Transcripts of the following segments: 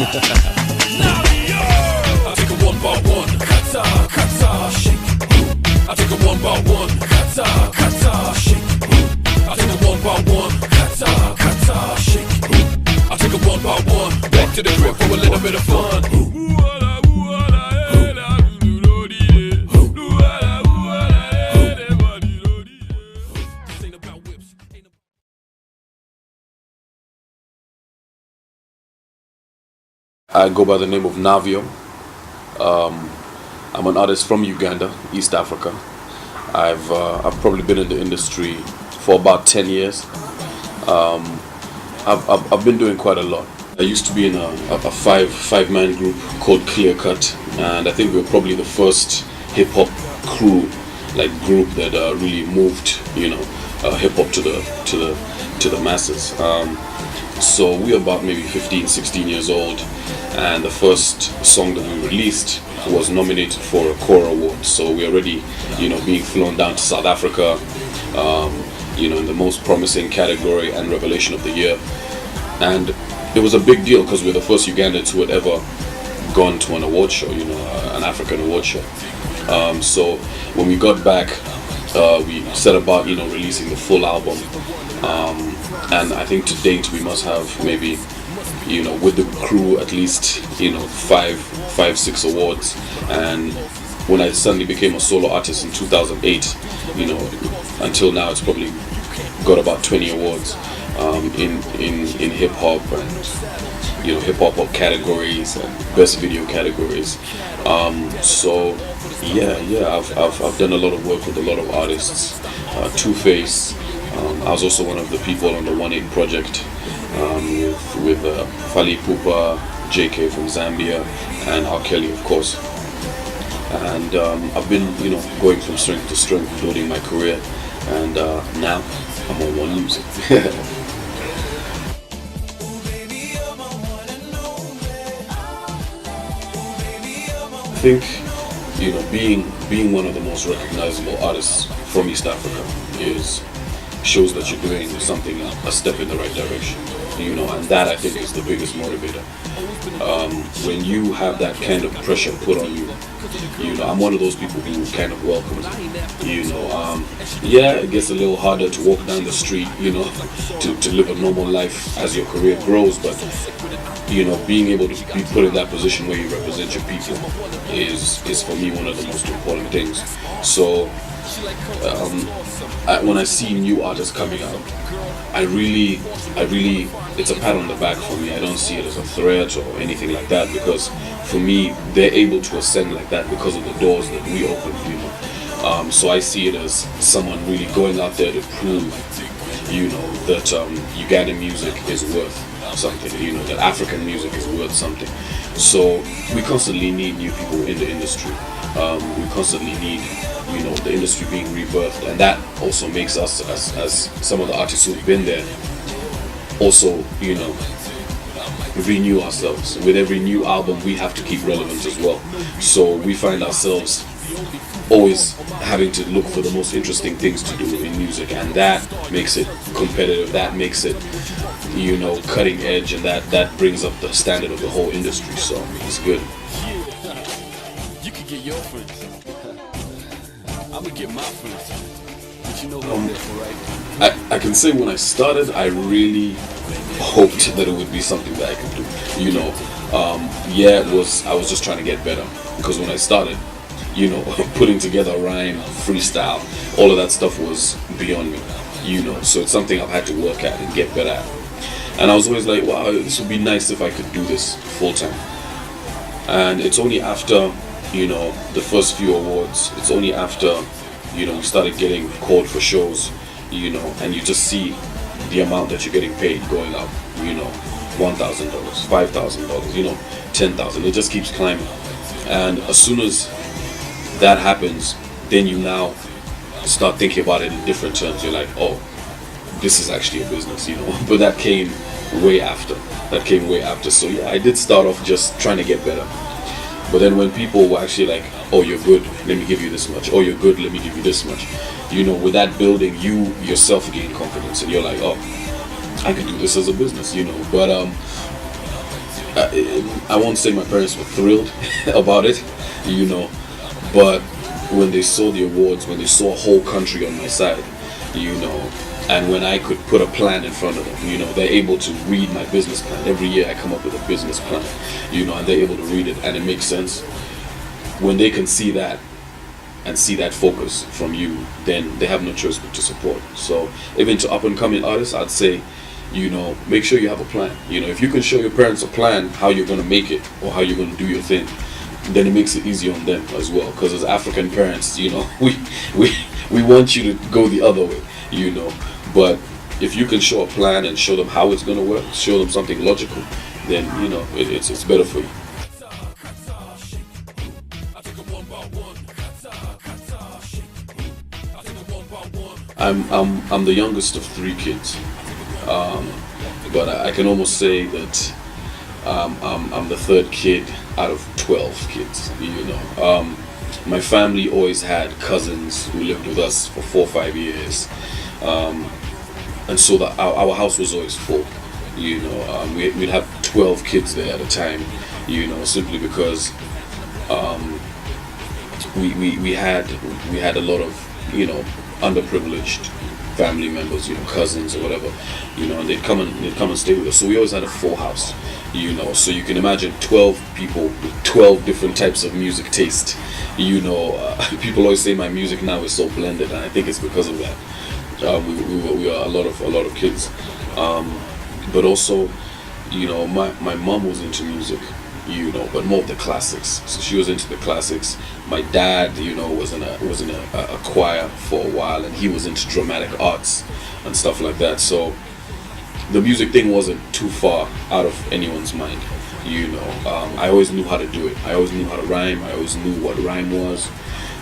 NAVIO. I take it one by one, kata, kata, shake. I take it one by one, kata, kata, shake. I take it one by one, kata, kata, shake. I take it one by one, back to the crib for a little bit of fun. I go by the name of NAVIO. I'm an artist from Uganda, East Africa. I've probably been in the industry for about 10 years. I've been doing quite a lot. I used to be in a five-man group called Clear Cut, and I think we were probably the first hip hop crew, like group that really moved, hip hop to the masses. So we were about maybe 15, 16 years old, and the first song that we released was nominated for a Core Award. So we already, being flown down to South Africa, in the most promising category and revelation of the year. And it was a big deal because we're the first Ugandans who had ever gone to an award show, an African award show. So when we got back, we set about, releasing the full album. And I think to date we must have maybe, with the crew at least, five, 6 awards. And when I suddenly became a solo artist in 2008, until now it's probably got about 20 awards in hip hop and hip hop categories and best video categories. So I've done a lot of work with a lot of artists. Two-Face. I was also one of the people on the 1-8 project with Fali Pupa, JK from Zambia, and R. Kelly, of course. And I've been, going from strength to strength, building my career, and now I'm on 1Music. I think, being one of the most recognizable artists from East Africa shows that you're doing something, a step in the right direction, and that I think is the biggest motivator. When you have that kind of pressure put on you, I'm one of those people who kind of welcomes it. It gets a little harder to walk down the street, to live a normal life as your career grows, but being able to be put in that position where you represent your people is for me one of the most important things. So when I see new artists coming out, I really, it's a pat on the back for me. I don't see it as a threat or anything like that, because for me, they're able to ascend like that because of the doors that we open, So I see it as someone really going out there to prove, that Ugandan music is worth something, that African music is worth something. So we constantly need new people in the industry. We constantly need, the industry being rebirthed, and that also makes us, as some of the artists who've been there, also, renew ourselves. With every new album, we have to keep relevant as well. So we find ourselves always having to look for the most interesting things to do in music, and that makes it competitive, that makes it, cutting edge, and that brings up the standard of the whole industry. So it's good. You can get your friends. I'm gonna get my friends. But what I'm there for, right? I can say when I started, I really hoped that it would be something that I could do. I was just trying to get better, because when I started, putting together a rhyme, freestyle, all of that stuff was beyond me, so it's something I've had to work at and get better at. And I was always like, wow, this would be nice if I could do this full time. And it's only after, the first few awards, it's only after, we started getting called for shows, and you just see the amount that you're getting paid going up, $1,000, $5,000, $10,000, it just keeps climbing. And as soon as that happens, then you now start thinking about it in different terms. You're like, oh, this is actually a business, but that came way after. So yeah, I did start off just trying to get better. But then when people were actually like, oh, you're good, let me give you this much. Oh, you're good, let me give you this much. With that building, you yourself gain confidence, and you're like, oh, I could do this as a business, But I won't say my parents were thrilled about it, you know, but when they saw the awards, when they saw a whole country on my side, you know, and when I could put a plan in front of them, you know, they're able to read my business plan. Every year I come up with a business plan, you know, and they're able to read it and it makes sense. When they can see that and see that focus from you, then they have no choice but to support. So even to up and coming artists, I'd say, you know, make sure you have a plan. You know, if you can show your parents a plan how you're going to make it or how you're going to do your thing, then it makes it easy on them as well. Because as African parents, you know, we want you to go the other way, you know. But if you can show a plan and show them how it's going to work, show them something logical, then, you know, it's better for you. I'm the youngest of three kids, but I can almost say that I'm the third kid out of 12 kids. You know, my family always had cousins who lived with us for 4 or 5 years, and so that our house was always full. You know, we'd have 12 kids there at a time. You know, simply because we had a lot of, you know, underprivileged family members, you know, cousins or whatever, you know, and they'd come and stay with us. So we always had a full house, you know. So you can imagine 12 people with 12 different types of music taste. You know, people always say my music now is so blended, and I think it's because of that. We are a lot of kids, but also, you know, my mom was into music, you know, but more of the classics. So she was into the classics. My dad, you know, was in a choir for a while, and he was into dramatic arts and stuff like that. So the music thing wasn't too far out of anyone's mind, you know. I always knew how to do it. I always knew how to rhyme. I always knew what rhyme was.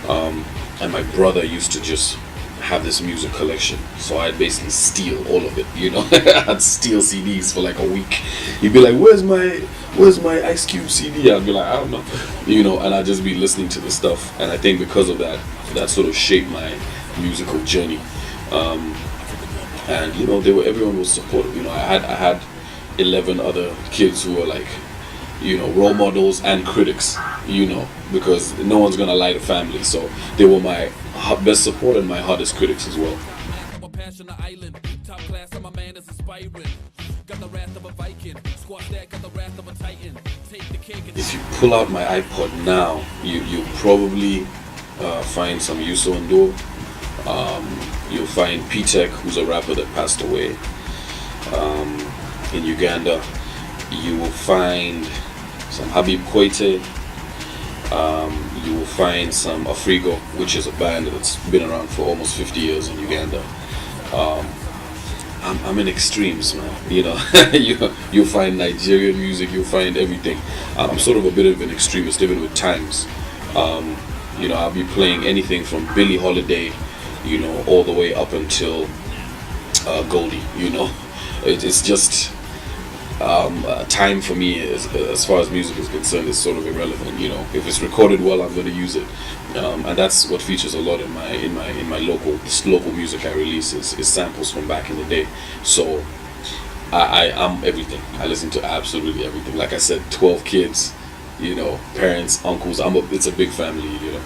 And my brother used to just have this music collection, so I'd basically steal all of it, you know. I'd steal CDs for like a week. He'd be like, where's my Ice Cube CD? I'd be like, I don't know, you know, and I'd just be listening to the stuff. And I think because of that sort of shaped my musical journey. And you know, everyone was supportive. You know, I had 11 other kids who were like, you know, role models and critics, you know, because no one's gonna lie to family. So they were my best support and my hardest critics as well. If you pull out my iPod now, you'll probably find some Yuso Ndo. You'll find P-Tech, who's a rapper that passed away in Uganda. You will find some Habib Koite. You will find some Afrigo, which is a band that's been around for almost 50 years in Uganda. I'm in extremes, man. You know, you'll find Nigerian music, you'll find everything. I'm sort of a bit of an extremist, even with times. You know, I'll be playing anything from Billie Holiday, you know, all the way up until Goldie. You know, it's just. Time for me as far as music is concerned is sort of irrelevant. You know, if it's recorded well, I'm going to use it, and that's what features a lot in my local music I release is samples from back in the day. So I'm everything. I listen to absolutely everything. Like I said, 12 kids, you know, parents, uncles. It's a big family, you know.